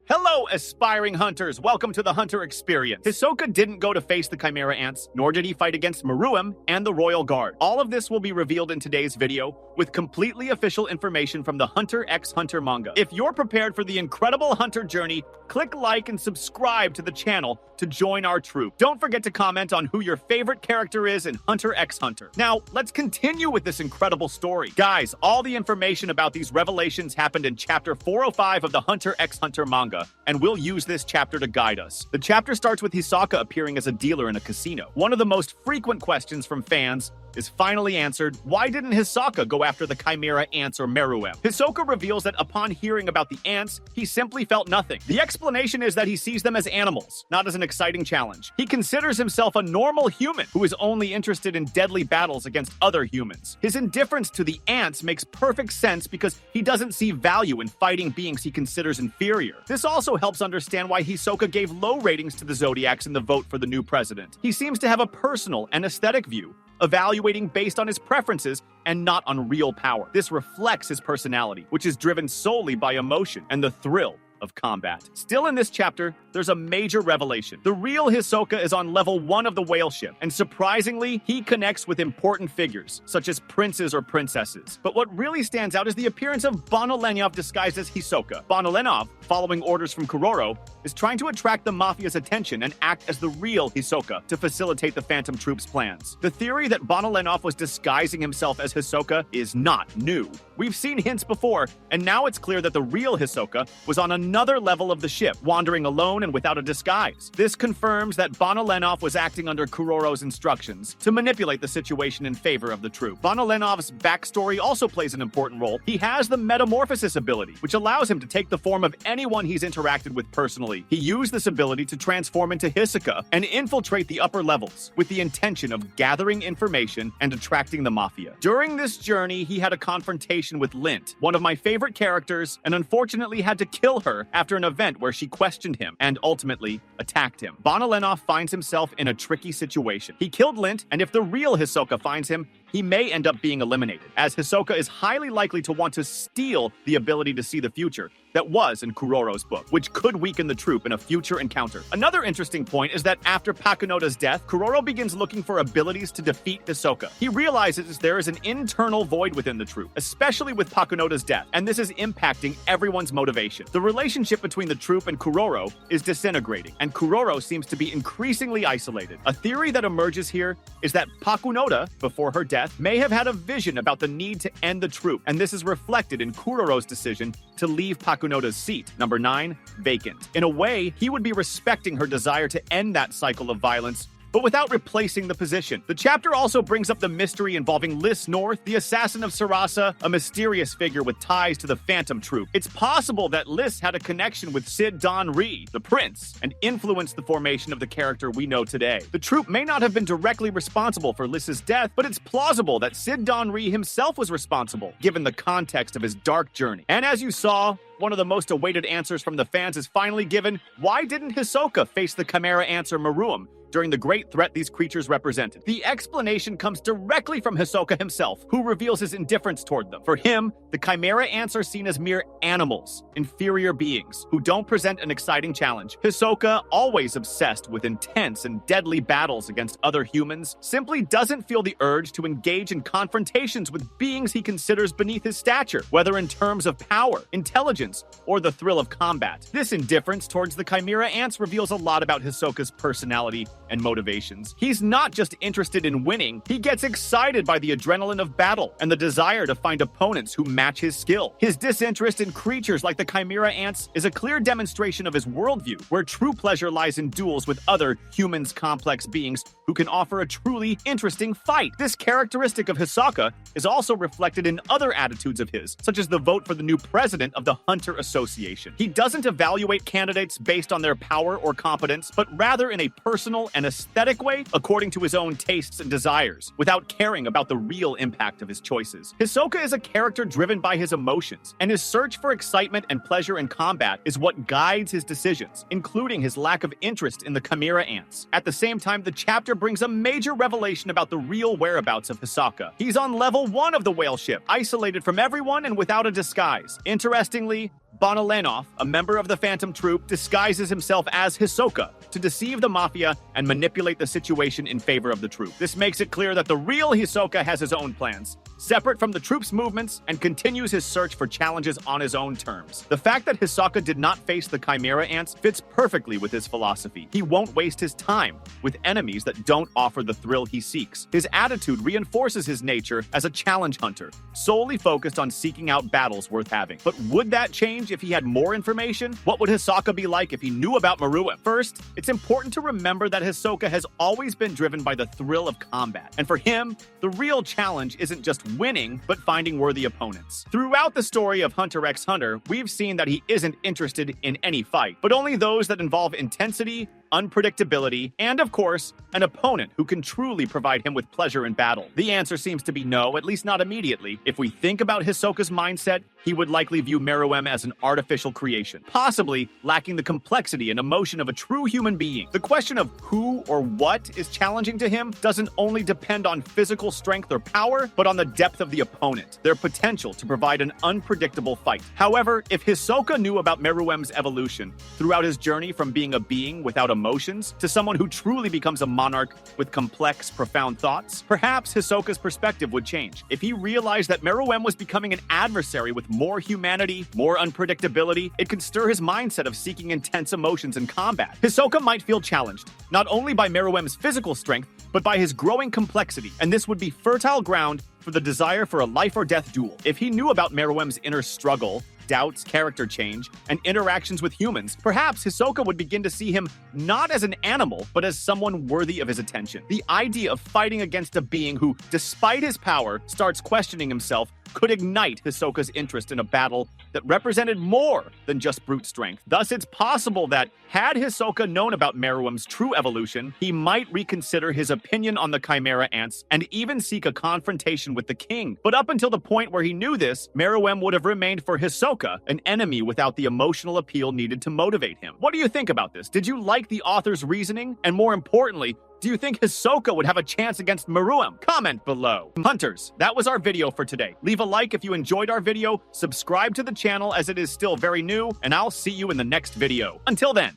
Hello, aspiring hunters! Welcome to the Hunter Experience. Hisoka didn't go to face the Chimera ants, nor did he fight against Meruem and the Royal Guard. All of this will be revealed in today's video, with completely official information from the Hunter x Hunter manga. If you're prepared for the incredible Hunter journey, click like and subscribe to the channel to join our troupe. Don't forget to comment on who your favorite character is in Hunter x Hunter. Now, let's continue with this incredible story. Guys, all the information about these revelations happened in chapter 405 of the Hunter x Hunter manga, and we'll use this chapter to guide us. The chapter starts with Hisoka appearing as a dealer in a casino. One of the most frequent questions from fans is finally answered. Why didn't Hisoka go after the Chimera ants or Meruem? Hisoka reveals that upon hearing about the ants, he simply felt nothing. The explanation is that he sees them as animals, not as an exciting challenge. He considers himself a normal human who is only interested in deadly battles against other humans. His indifference to the ants makes perfect sense because he doesn't see value in fighting beings he considers inferior. This also helps understand why Hisoka gave low ratings to the Zodiacs in the vote for the new president. He seems to have a personal and aesthetic view, evaluating based on his preferences and not on real power. This reflects his personality, which is driven solely by emotion and the thrill of combat. Still in this chapter, there's a major revelation. The real Hisoka is on level 1 of the whale ship, and surprisingly, he connects with important figures, such as princes or princesses. But what really stands out is the appearance of Bonolenov disguised as Hisoka. Bonolenov, following orders from Kuroro, is trying to attract the Mafia's attention and act as the real Hisoka to facilitate the Phantom Troupe's plans. The theory that Bonolenov was disguising himself as Hisoka is not new. We've seen hints before, and now it's clear that the real Hisoka was on another level of the ship, wandering alone and without a disguise. This confirms that Bonolenov was acting under Kuroro's instructions to manipulate the situation in favor of the troupe. Bonolenov's backstory also plays an important role. He has the metamorphosis ability, which allows him to take the form of anyone he's interacted with personally. He used this ability to transform into Hisoka and infiltrate the upper levels with the intention of gathering information and attracting the Mafia. During this journey, he had a confrontation with Lint, one of my favorite characters, and unfortunately had to kill her after an event where she questioned him and ultimately attacked him. Bonolenov finds himself in a tricky situation. He killed Lint, and if the real Hisoka finds him, he may end up being eliminated, as Hisoka is highly likely to want to steal the ability to see the future that was in Kuroro's book, which could weaken the troupe in a future encounter. Another interesting point is that after Pakunoda's death, Kuroro begins looking for abilities to defeat Hisoka. He realizes there is an internal void within the troupe, especially with Pakunoda's death, and this is impacting everyone's motivation. The relationship between the troupe and Kuroro is disintegrating, and Kuroro seems to be increasingly isolated. A theory that emerges here is that Pakunoda, before her death, may have had a vision about the need to end the troupe, and this is reflected in Kuroro's decision to leave Pakunoda's seat, number 9, vacant. In a way, he would be respecting her desire to end that cycle of violence, but without replacing the position. The chapter also brings up the mystery involving Lys North, the assassin of Sarasa, a mysterious figure with ties to the Phantom Troupe. It's possible that Lys had a connection with Sid Don Ree, the prince, and influenced the formation of the character we know today. The troupe may not have been directly responsible for Lys's death, but it's plausible that Sid Don Ree himself was responsible, given the context of his dark journey. And as you saw, one of the most awaited answers from the fans is finally given. Why didn't Hisoka face the Chimera ants or Meruem during the great threat these creatures represented? The explanation comes directly from Hisoka himself, who reveals his indifference toward them. For him, the Chimera ants are seen as mere animals, inferior beings, who don't present an exciting challenge. Hisoka, always obsessed with intense and deadly battles against other humans, simply doesn't feel the urge to engage in confrontations with beings he considers beneath his stature, whether in terms of power, intelligence, or the thrill of combat. This indifference towards the Chimera ants reveals a lot about Hisoka's personality and motivations. He's not just interested in winning, he gets excited by the adrenaline of battle and the desire to find opponents who match his skill. His disinterest in creatures like the Chimera ants is a clear demonstration of his worldview, where true pleasure lies in duels with other humans, complex beings who can offer a truly interesting fight. This characteristic of Hisoka is also reflected in other attitudes of his, such as the vote for the new president of the Hunter Association. He doesn't evaluate candidates based on their power or competence, but rather in a personal and aesthetic way, according to his own tastes and desires, without caring about the real impact of his choices. Hisoka is a character driven by his emotions, and his search for excitement and pleasure in combat is what guides his decisions, including his lack of interest in the Chimera ants. At the same time, the chapter brings a major revelation about the real whereabouts of Hisoka. He's on level 1 of the whale ship, isolated from everyone and without a disguise. Interestingly, Bonolenov, a member of the Phantom Troupe, disguises himself as Hisoka to deceive the Mafia and manipulate the situation in favor of the Troupe. This makes it clear that the real Hisoka has his own plans, separate from the Troupe's movements, and continues his search for challenges on his own terms. The fact that Hisoka did not face the Chimera ants fits perfectly with his philosophy. He won't waste his time with enemies that don't offer the thrill he seeks. His attitude reinforces his nature as a challenge hunter, solely focused on seeking out battles worth having. But would that change if he had more information? What would Hisoka be like if he knew about Meruem? First, it's important to remember that Hisoka has always been driven by the thrill of combat. And for him, the real challenge isn't just winning, but finding worthy opponents. Throughout the story of Hunter x Hunter, we've seen that he isn't interested in any fight, but only those that involve intensity, unpredictability, and of course, an opponent who can truly provide him with pleasure in battle. The answer seems to be no, at least not immediately. If we think about Hisoka's mindset, he would likely view Meruem as an artificial creation, possibly lacking the complexity and emotion of a true human being. The question of who or what is challenging to him doesn't only depend on physical strength or power, but on the depth of the opponent, their potential to provide an unpredictable fight. However, if Hisoka knew about Meruem's evolution throughout his journey from being a being without emotions to someone who truly becomes a monarch with complex, profound thoughts, perhaps Hisoka's perspective would change. If he realized that Meruem was becoming an adversary with more humanity, more unpredictability, it could stir his mindset of seeking intense emotions in combat. Hisoka might feel challenged, not only by Meruem's physical strength, but by his growing complexity, and this would be fertile ground for the desire for a life-or-death duel. If he knew about Meruem's inner struggle, doubts, character change, and interactions with humans, perhaps Hisoka would begin to see him not as an animal, but as someone worthy of his attention. The idea of fighting against a being who, despite his power, starts questioning himself could ignite Hisoka's interest in a battle that represented more than just brute strength. Thus, it's possible that, had Hisoka known about Meruem's true evolution, he might reconsider his opinion on the Chimera ants and even seek a confrontation with the king. But up until the point where he knew this, Meruem would have remained for Hisoka an enemy without the emotional appeal needed to motivate him. What do you think about this? Did you like the author's reasoning? And more importantly, do you think Hisoka would have a chance against Meruem? Comment below. Hunters, that was our video for today. Leave a like if you enjoyed our video, subscribe to the channel as it is still very new, and I'll see you in the next video. Until then.